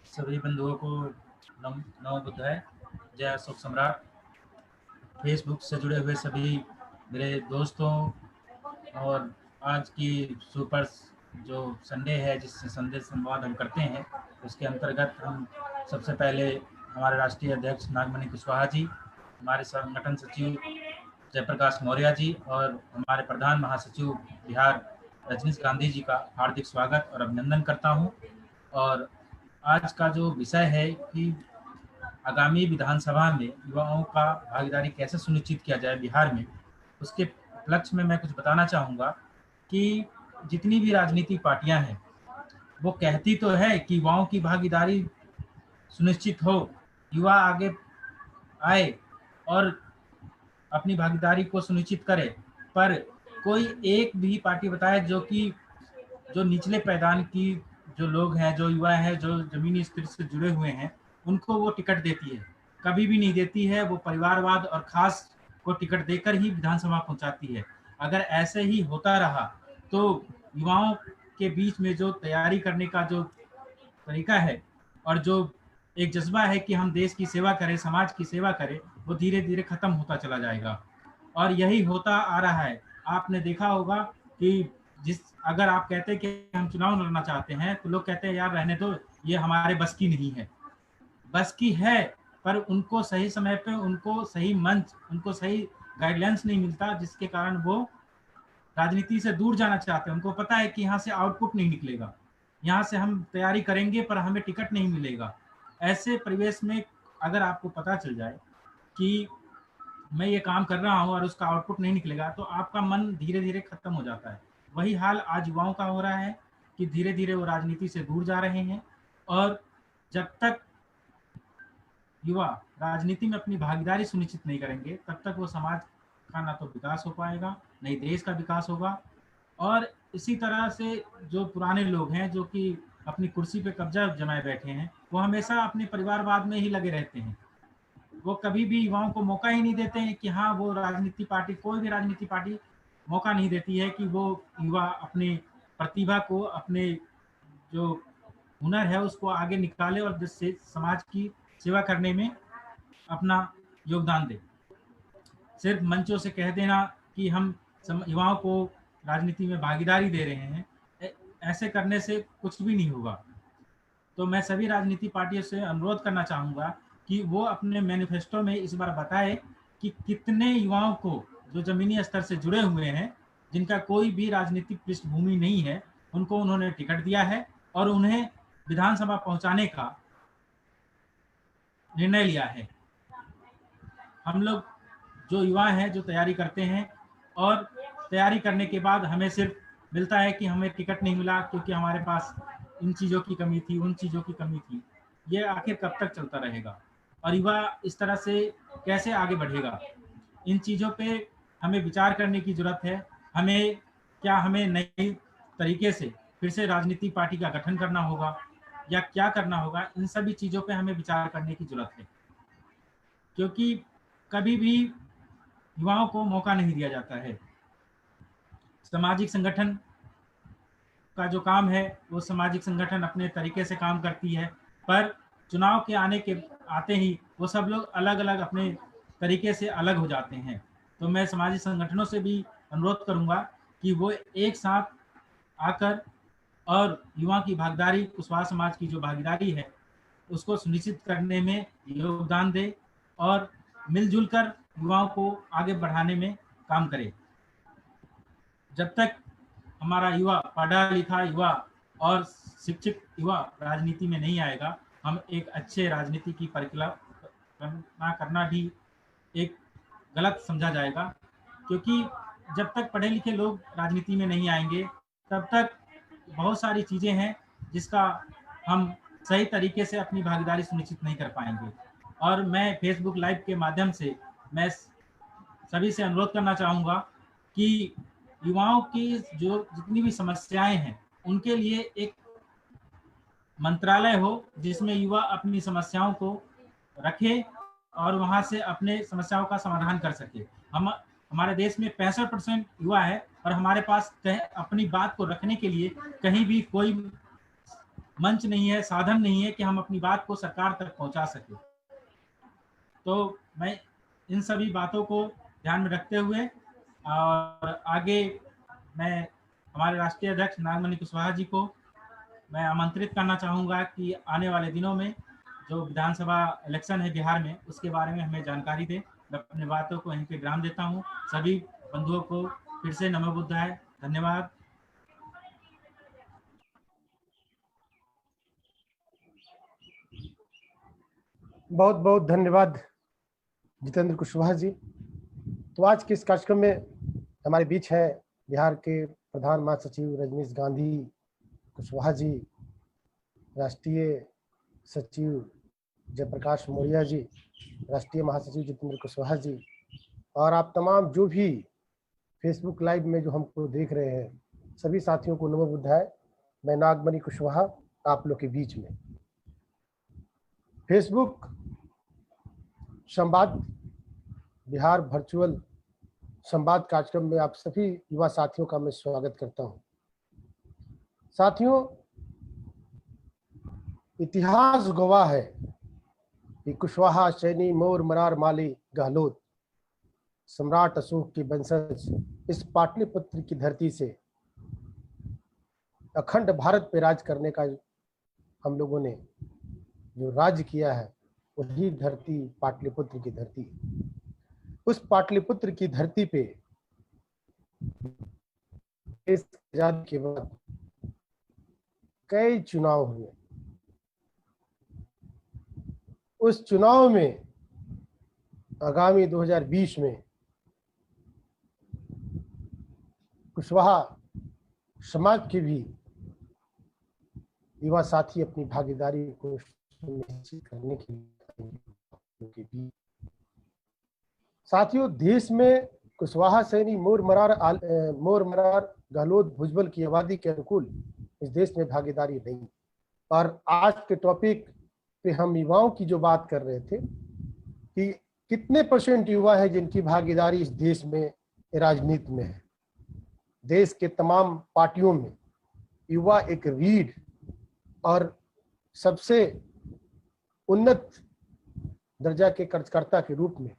सभी बंधुओं को नमो बुद्धाय, जय अशोक सम्राट। फेसबुक से जुड़े हुए सभी मेरे दोस्तों और आज की सुपर जो संडे है जिससे संदेश संवाद हम करते हैं, उसके अंतर्गत हम सबसे पहले हमारे राष्ट्रीय अध्यक्ष नागमणि कुशवाहा जी, हमारे संगठन सचिव जयप्रकाश मौर्य जी और हमारे प्रधान महासचिव बिहार रजनीश गांधी जी का हार्दिक स्वागत और अभिनंदन करता हूं। और आज का जो विषय है कि आगामी विधानसभा में युवाओं का भागीदारी कैसे सुनिश्चित किया जाए बिहार में, उसके उपलक्ष्य में मैं कुछ बताना चाहूँगा कि जितनी भी राजनीतिक पार्टियां हैं वो कहती तो है कि युवाओं की भागीदारी सुनिश्चित हो, युवा आगे आए और अपनी भागीदारी को सुनिश्चित करे, पर कोई एक भी पार्टी बताए जो निचले पायदान की जो लोग हैं, जो युवा हैं, जो जमीनी स्तर से जुड़े हुए हैं, उनको वो टिकट देती है। कभी भी नहीं देती है। वो परिवारवाद और खास को टिकट देकर ही विधानसभा पहुंचाती है। अगर ऐसे ही होता रहा तो युवाओं के बीच में जो तैयारी करने का जो तरीका है और जो एक जज्बा है कि हम देश की सेवा करें, समाज की सेवा करें, वो धीरे धीरे खत्म होता चला जाएगा। और यही होता आ रहा है। आपने देखा होगा कि अगर आप कहते हैं कि हम चुनाव लड़ना चाहते हैं तो लोग कहते हैं यार रहने दो, ये हमारे बस की नहीं है। बस की है, पर उनको सही समय पे, उनको सही मंच, उनको सही गाइडलाइंस नहीं मिलता, जिसके कारण वो राजनीति से दूर जाना चाहते हैं। उनको पता है कि यहाँ से आउटपुट नहीं निकलेगा, यहाँ से हम तैयारी करेंगे पर हमें टिकट नहीं मिलेगा। ऐसे परिवेश में अगर आपको पता चल जाए कि मैं ये काम कर रहा हूँ और उसका आउटपुट नहीं निकलेगा, तो आपका मन धीरे धीरे खत्म हो जाता है। वही हाल आज युवाओं का हो रहा है कि धीरे धीरे वो राजनीति से दूर जा रहे हैं। और जब तक युवा राजनीति में अपनी भागीदारी सुनिश्चित नहीं करेंगे, तब तक वो समाज का ना तो विकास हो पाएगा, न ही देश का विकास होगा। और इसी तरह से जो पुराने लोग हैं, जो कि अपनी कुर्सी पे कब्जा जमाए बैठे हैं, वो हमेशा अपने परिवारवाद में ही लगे रहते हैं। वो कभी भी युवाओं को मौका ही नहीं देते हैं कि हाँ, वो राजनीति पार्टी, कोई भी राजनीति पार्टी मौका नहीं देती है कि वो युवा अपनी प्रतिभा को, अपने जो हुनर है उसको आगे निकाले और जिससे समाज की सेवा करने में अपना योगदान दे। सिर्फ मंचों से कह देना कि हम युवाओं को राजनीति में भागीदारी दे रहे हैं, ऐसे करने से कुछ भी नहीं होगा। तो मैं सभी राजनीति पार्टियों से अनुरोध करना चाहूँगा कि वो अपने मैनिफेस्टो में इस बार बताए कि कितने युवाओं को जो जमीनी स्तर से जुड़े हुए हैं, जिनका कोई भी राजनीतिक पृष्ठभूमि नहीं है, उनको उन्होंने टिकट दिया है और उन्हें विधानसभा पहुंचाने का निर्णय लिया है। हम लोग जो युवा हैं, जो तैयारी करते हैं और तैयारी करने के बाद हमें सिर्फ मिलता है कि हमें टिकट नहीं मिला क्योंकि हमारे पास इन चीज़ों की कमी थी, उन चीज़ों की कमी थी। ये आखिर कब तक चलता रहेगा और युवा इस तरह से कैसे आगे बढ़ेगा? इन चीज़ों पे हमें विचार करने की ज़रूरत है। हमें नई तरीके से फिर से राजनीतिक पार्टी का गठन करना होगा या क्या करना होगा? इन सभी चीज़ों पे हमें विचार करने की ज़रूरत है, क्योंकि कभी भी युवाओं को मौका नहीं दिया जाता है। सामाजिक संगठन का जो काम है, वो सामाजिक संगठन अपने तरीके से काम करती है, पर चुनाव के आते ही वो सब लोग अलग अलग अपने तरीके से अलग हो जाते हैं। तो मैं सामाजिक संगठनों से भी अनुरोध करूंगा कि वो एक साथ आकर और युवा की भागीदारी, कुशवाहा समाज की जो भागीदारी है, उसको सुनिश्चित करने में योगदान दे और मिलजुल कर युवाओं को आगे बढ़ाने में काम करे। जब तक हमारा युवा, पढ़ा लिखा युवा और शिक्षित युवा राजनीति में नहीं आएगा, हम एक अच्छे राजनीति की परिकल्पना करना भी एक गलत समझा जाएगा। क्योंकि जब तक पढ़े लिखे लोग राजनीति में नहीं आएंगे, तब तक बहुत सारी चीज़ें हैं जिसका हम सही तरीके से अपनी भागीदारी सुनिश्चित नहीं कर पाएंगे। और मैं फेसबुक लाइव के माध्यम से मैं सभी से अनुरोध करना चाहूँगा कि युवाओं की जो जितनी भी समस्याएं हैं, उनके लिए एक मंत्रालय हो जिसमें युवा अपनी समस्याओं को रखे और वहां से अपने समस्याओं का समाधान कर सके। हमारे देश में 65% युवा है और हमारे पास अपनी बात को रखने के लिए कहीं भी कोई मंच नहीं है, साधन नहीं है कि हम अपनी बात को सरकार तक पहुंचा सके। तो मैं इन सभी बातों को ध्यान में रखते हुए और आगे मैं हमारे राष्ट्रीय अध्यक्ष नागमणि कुशवाहा जी को मैं आमंत्रित करना चाहूँगा कि आने वाले दिनों में जो विधानसभा इलेक्शन है बिहार में, उसके बारे में हमें जानकारी दें। मैं अपनी बातों को यहीं पे विराम देता हूँ। सभी बंधुओं को फिर से नमो बुद्धाय, धन्यवाद। बहुत बहुत धन्यवाद जितेंद्र कुशवाहा जी। तो आज के इस कार्यक्रम में हमारे बीच है बिहार के प्रधान महासचिव रजनीश गांधी कुशवाहा जी, राष्ट्रीय सचिव जयप्रकाश मौर्य जी, राष्ट्रीय महासचिव जितेंद्र कुशवाहा जी, और आप तमाम जो भी फेसबुक लाइव में जो हमको देख रहे हैं सभी साथियों को नमो बुद्धाय। मैं नागमणि कुशवाहा आप लोग के बीच में फेसबुक संवाद बिहार वर्चुअल संवाद कार्यक्रम में आप सभी युवा साथियों का मैं स्वागत करता हूं। साथियों, इतिहास गवाह है कि कुशवाहा, सैनी, मोर, मरार, माली, गहलोत, सम्राट अशोक के वंशज इस पाटलिपुत्र की धरती से अखंड भारत पे राज करने का हम लोगों ने जो राज्य किया है वही धरती पाटलिपुत्र की धरती। उस पाटलिपुत्र की धरती पे देश आजादी के बाद कई चुनाव हुए। उस चुनाव में आगामी 2020 में कुशवाहा समाज के भी युवा साथी अपनी भागीदारी को सुनिश्चित करने के लिए साथियों, देश में कुशवाहा, सैनी, मोर, मरार, गहलोत, भुजबल की आबादी के अनुकूल इस देश में भागीदारी नहीं। और आज के टॉपिक पे हम युवाओं की जो बात कर रहे थे कि कितने % युवा है जिनकी भागीदारी इस देश में राजनीति में है। देश के तमाम पार्टियों में युवा एक रीढ़ और सबसे उन्नत दर्जा के कार्यकर्ता के रूप में